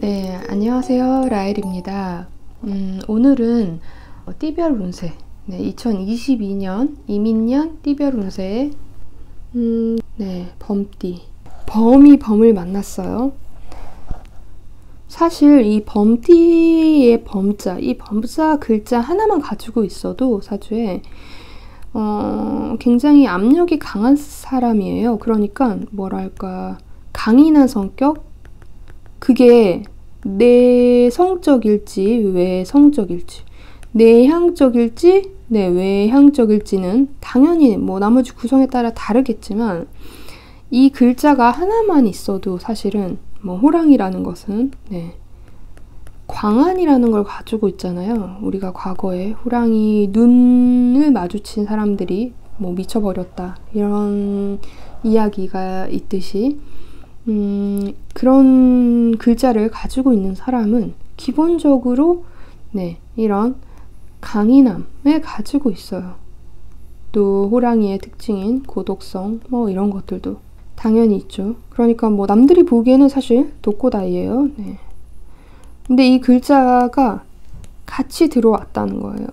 네, 안녕하세요. 라엘입니다. 오늘은 띠별 운세, 2022년 이민년 띠별 운세, 범띠. 범이 범을 만났어요. 사실 이 범띠의 범자, 이 범자 글자 하나만 가지고 있어도 사주에 굉장히 압력이 강한 사람이에요. 그러니까 뭐랄까 강인한 성격? 그게 내성적일지 외성적일지, 내향적일지 외향적일지는 당연히 뭐 나머지 구성에 따라 다르겠지만 이 글자가 하나만 있어도 사실은 뭐 호랑이라는 것은 광안이라는 걸 가지고 있잖아요. 우리가 과거에 호랑이 눈을 마주친 사람들이 뭐 미쳐버렸다 이런 이야기가 있듯이 그런 글자를 가지고 있는 사람은 기본적으로 이런 강인함을 가지고 있어요. 또 호랑이의 특징인 고독성 뭐 이런 것들도 당연히 있죠. 그러니까 뭐 남들이 보기에는 사실 독고다이예요. 근데 이 글자가 같이 들어왔다는 거예요.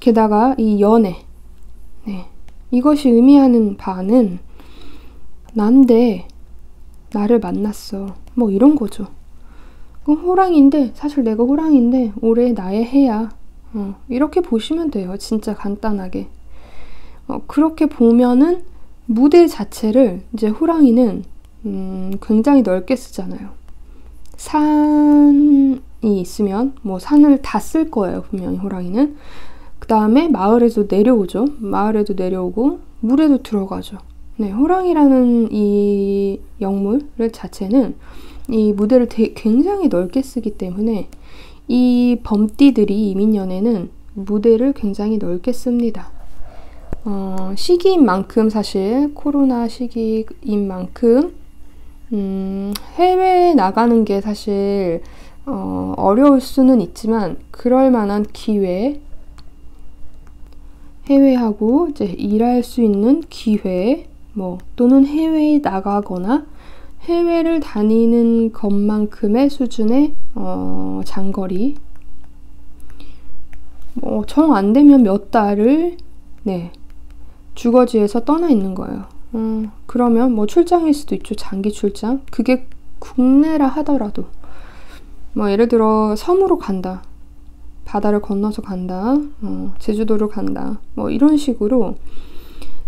게다가 이 연애, 이것이 의미하는 바는 난데 나를 만났어 뭐 이런 거죠. 호랑이인데 사실 내가 호랑이인데 올해 나의 해야, 이렇게 보시면 돼요. 진짜 간단하게. 그렇게 보면은 무대 자체를 이제 호랑이는 굉장히 넓게 쓰잖아요. 산이 있으면 뭐 산을 다 쓸 거예요. 분명히 호랑이는. 그 다음에 마을에도 내려오죠. 마을에도 내려오고 물에도 들어가죠. 호랑이라는 이 영물을 자체는 이 무대를 굉장히 넓게 쓰기 때문에 이 범띠들이 이민년에는 무대를 굉장히 넓게 씁니다. 시기인 만큼 사실 코로나 시기인 만큼 해외에 나가는 게 사실 어려울 수는 있지만 그럴 만한 기회, 해외하고 이제 일할 수 있는 기회 또는 해외에 나가거나 해외를 다니는 것만큼의 수준의 장거리 정 안 되면 몇 달을 주거지에서 떠나 있는 거예요. 그러면 뭐 출장일 수도 있죠. 장기 출장. 그게 국내라 하더라도 예를 들어 섬으로 간다. 바다를 건너서 간다. 제주도를 간다. 이런 식으로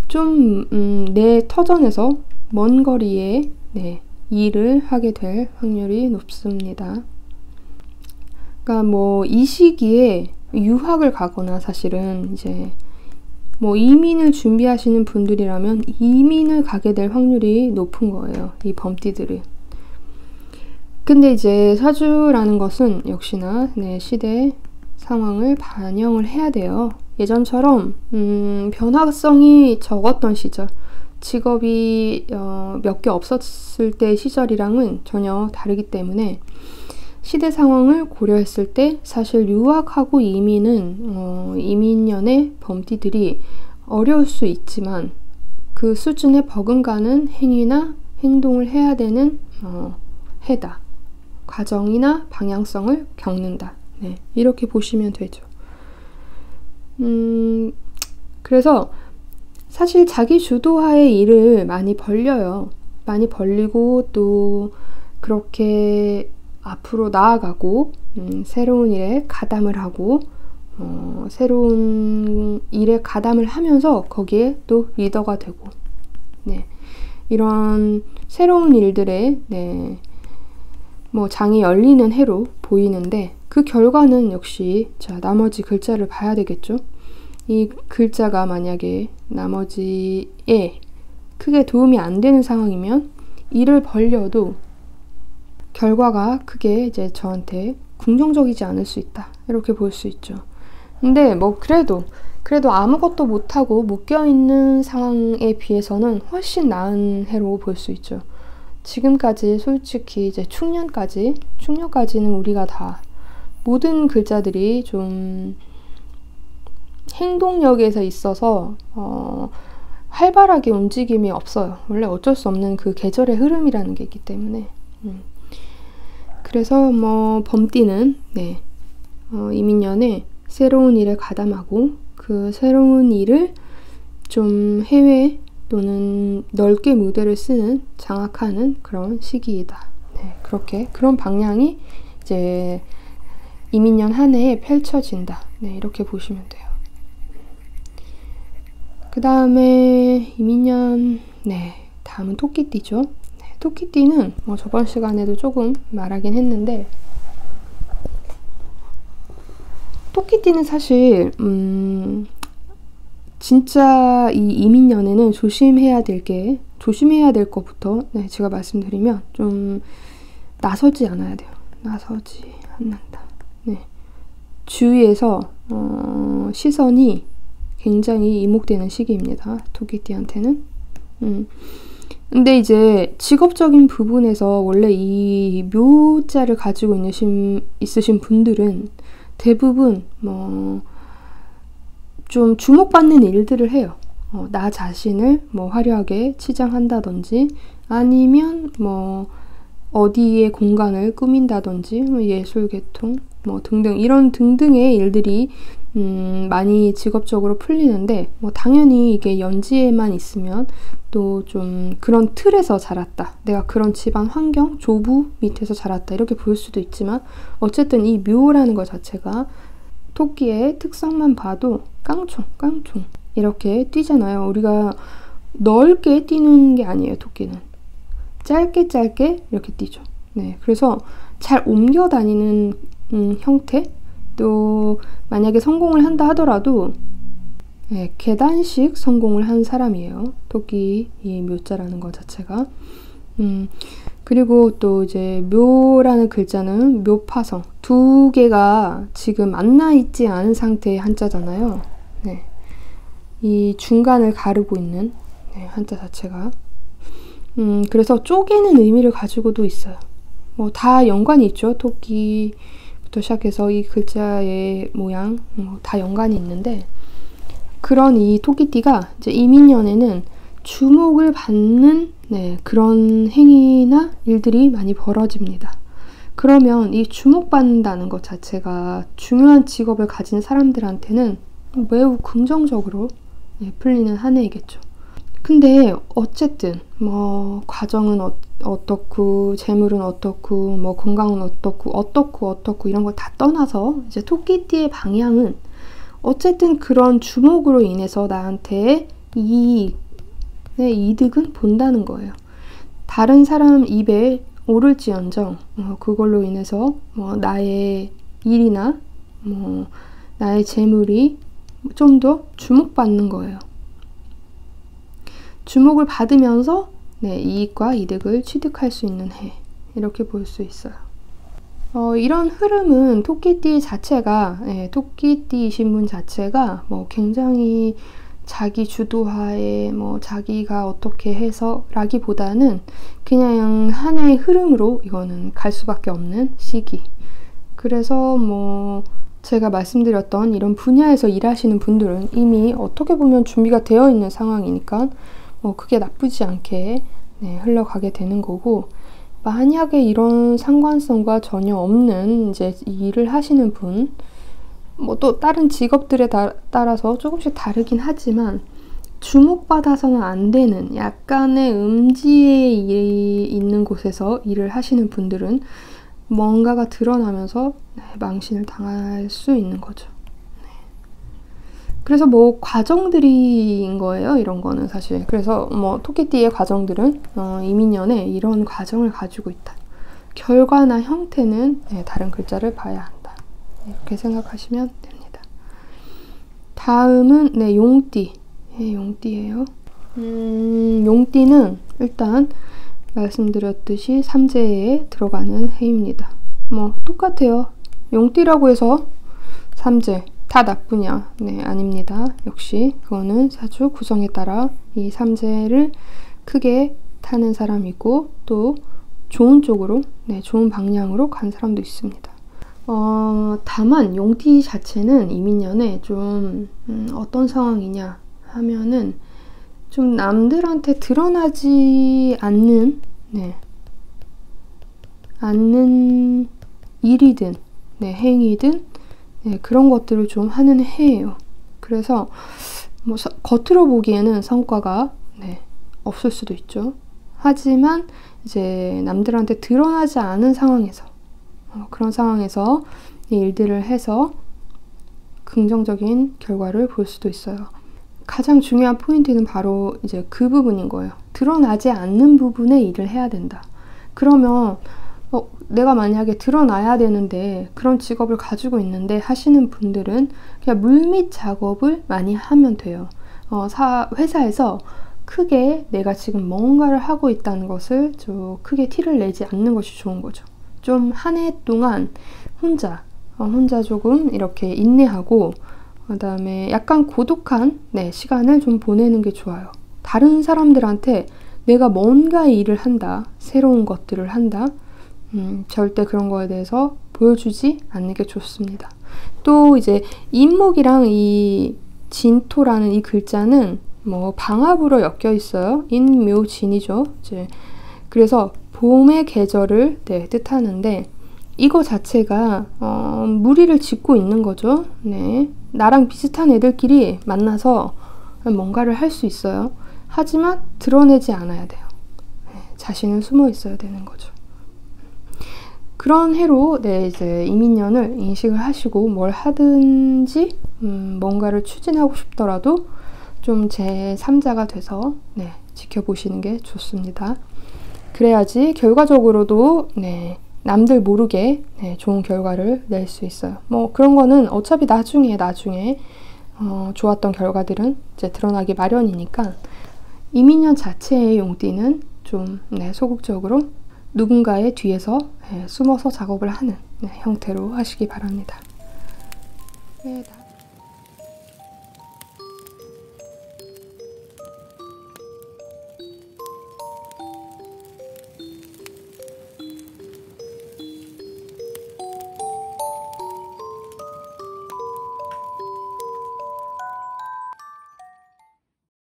좀 내 터전에서 먼 거리에 일을 하게 될 확률이 높습니다. 그러니까 이 시기에 유학을 가거나 사실은 이제 이민을 준비하시는 분들이라면 이민을 가게 될 확률이 높은 거예요. 이 범띠들은. 근데 이제 사주라는 것은 역시나 시대 상황을 반영을 해야 돼요. 예전처럼 변화성이 적었던 시절, 직업이 몇 개 없었을 때 시절이랑은 전혀 다르기 때문에 시대 상황을 고려했을 때 사실 유학하고 이민은 이민년의 범띠들이 어려울 수 있지만 그 수준에 버금가는 행위나 행동을 해야 되는 해다. 과정이나 방향성을 겪는다. 이렇게 보시면 되죠. 그래서 사실 자기 주도하에 일을 많이 벌려요. 많이 벌리고 또 그렇게 앞으로 나아가고 새로운 일에 가담을 하고 새로운 일에 가담을 하면서 거기에 또 리더가 되고 이런 새로운 일들에 장이 열리는 해로 보이는데 그 결과는 역시 나머지 글자를 봐야 되겠죠. 이 글자가 만약에 나머지에 크게 도움이 안 되는 상황이면 일을 벌려도 결과가 크게 이제 저한테 긍정적이지 않을 수 있다. 이렇게 볼 수 있죠. 근데 그래도 아무것도 못하고 묶여있는 상황에 비해서는 훨씬 나은 해로 볼 수 있죠. 지금까지 솔직히 이제 충년까지는 우리가 다 모든 글자들이 좀 행동력에서 있어서 활발하게 움직임이 없어요. 원래 어쩔 수 없는 그 계절의 흐름이라는 게 있기 때문에 그래서 뭐 범띠는 네, 이민년에 새로운 일에 가담하고 그 새로운 일을 좀 해외 또는 넓게 무대를 쓰는 장악하는 그런 시기이다. 네, 그렇게 그런 방향이 이제 이민년 한 해에 펼쳐진다. 네, 이렇게 보시면 돼요. 그 다음에 이민년 네, 다음은 토끼띠죠. 네, 토끼띠는 뭐 저번 시간에도 조금 말하긴 했는데 토끼띠는 사실 진짜 이 이민년에는 조심해야 될 것부터 네, 제가 말씀드리면 좀 나서지 않아야 돼요. 나서지 않는다. 네. 주위에서 시선이 굉장히 이목되는 시기입니다. 토끼띠한테는. 근데 이제 직업적인 부분에서 원래 이 묘자를 가지고 있으신 분들은 대부분 뭐 좀 주목받는 일들을 해요. 나 자신을 뭐 화려하게 치장한다든지 아니면 뭐 어디에 공간을 꾸민다든지 뭐 예술 계통 뭐 등등 이런 등등의 일들이 많이 직업적으로 풀리는데 뭐 당연히 이게 연지에만 있으면 또 좀 그런 틀에서 자랐다. 내가 그런 집안 환경, 조부 밑에서 자랐다. 이렇게 볼 수도 있지만 어쨌든 이 묘라는 것 자체가 토끼의 특성만 봐도 깡총 이렇게 뛰잖아요. 우리가 넓게 뛰는 게 아니에요. 토끼는 짧게 이렇게 뛰죠. 네, 그래서 잘 옮겨 다니는 형태 또 만약에 성공을 한다 하더라도 네, 계단식 성공을 한 사람이에요. 토끼 이 묘자라는 것 자체가 그리고 또 이제 묘라는 글자는 묘파성 두 개가 지금 만나 있지 않은 상태의 한자잖아요. 네. 이 중간을 가르고 있는 네, 한자 자체가 그래서 쪼개는 의미를 가지고도 있어요. 뭐 다 연관이 있죠. 토끼부터 시작해서 이 글자의 모양 다 연관이 있는데 그런 이 토끼띠가 이제 이민년에는 주목을 받는 네, 그런 행위나 일들이 많이 벌어집니다. 그러면 이 주목받는다는 것 자체가 중요한 직업을 가진 사람들한테는 매우 긍정적으로 네, 풀리는 한 해이겠죠. 근데 어쨌든 뭐 가정은 어떻고 재물은 어떻고 뭐 건강은 어떻고 이런 걸 다 떠나서 이제 토끼띠의 방향은 어쨌든 그런 주목으로 인해서 나한테 이득은 본다는 거예요. 다른 사람 입에 오를지언정 그걸로 인해서 뭐 나의 일이나 뭐 나의 재물이 좀 더 주목받는 거예요. 주목을 받으면서 네, 이익과 이득을 취득할 수 있는 해 이렇게 볼 수 있어요. 이런 흐름은 토끼띠 자체가 토끼띠이신 분 자체가 뭐 굉장히 자기 주도하에 뭐 자기가 어떻게 해서 라기보다는 그냥 한 해의 흐름으로 이거는 갈 수밖에 없는 시기. 그래서 뭐 제가 말씀드렸던 이런 분야에서 일하시는 분들은 이미 어떻게 보면 준비가 되어 있는 상황이니까 뭐 그게 나쁘지 않게 네, 흘러가게 되는 거고 만약에 이런 상관성과 전혀 없는 이제 일을 하시는 분 뭐 또 다른 직업들에 따라서 조금씩 다르긴 하지만 주목받아서는 안 되는 약간의 음지에 있는 곳에서 일을 하시는 분들은 뭔가가 드러나면서 네, 망신을 당할 수 있는 거죠. 네. 그래서 뭐 과정들인 거예요. 이런 거는 사실. 그래서 뭐 토끼띠의 과정들은 이민년에 이런 과정을 가지고 있다. 결과나 형태는 네, 다른 글자를 봐야 한다. 이렇게 생각하시면 됩니다. 다음은 네, 용띠. 네, 용띠예요. 용띠는 일단 말씀드렸듯이 삼재에 들어가는 해입니다. 뭐 똑같아요. 용띠라고 해서 삼재 다 나쁘냐? 네, 아닙니다. 역시 그거는 사주 구성에 따라 이 삼재를 크게 타는 사람이고 또 좋은 쪽으로, 네, 좋은 방향으로 간 사람도 있습니다. 다만 용띠 자체는 이민년에 좀 어떤 상황이냐 하면은 좀 남들한테 드러나지 않는 네, 않는 일이든 네, 행위든 네, 그런 것들을 좀 하는 해예요. 그래서 뭐 겉으로 보기에는 성과가 네, 없을 수도 있죠. 하지만 이제 남들한테 드러나지 않은 상황에서 그런 상황에서 이 일들을 해서 긍정적인 결과를 볼 수도 있어요. 가장 중요한 포인트는 바로 이제 그 부분인 거예요. 드러나지 않는 부분에 일을 해야 된다. 그러면 내가 만약에 드러나야 되는데 그런 직업을 가지고 있는데 하시는 분들은 그냥 물밑 작업을 많이 하면 돼요. 회사에서 크게 내가 지금 뭔가를 하고 있다는 것을 좀 크게 티를 내지 않는 것이 좋은 거죠. 좀 한 해 동안 혼자 조금 이렇게 인내하고 그 다음에 약간 고독한 시간을 좀 보내는 게 좋아요. 다른 사람들한테 내가 뭔가 일을 한다, 새로운 것들을 한다, 절대 그런 거에 대해서 보여주지 않는 게 좋습니다. 또 이제 인목이랑 이 진토라는 이 글자는 뭐 방합으로 엮여 있어요. 인묘진이죠. 이제 그래서 봄의 계절을 뜻하는데 이거 자체가 무리를 짓고 있는 거죠. 네, 나랑 비슷한 애들끼리 만나서 뭔가를 할 수 있어요. 하지만 드러내지 않아야 돼요. 네, 자신은 숨어 있어야 되는 거죠. 그런 해로 이제 이민년을 인식을 하시고 뭘 하든지 뭔가를 추진하고 싶더라도 좀 제3자가 돼서 지켜보시는 게 좋습니다. 그래야지 결과적으로도 남들 모르게 좋은 결과를 낼 수 있어요. 뭐 그런 거는 어차피 나중에 좋았던 결과들은 이제 드러나기 마련이니까 이민년 자체의 용띠는 좀 소극적으로 누군가의 뒤에서 숨어서 작업을 하는 형태로 하시기 바랍니다.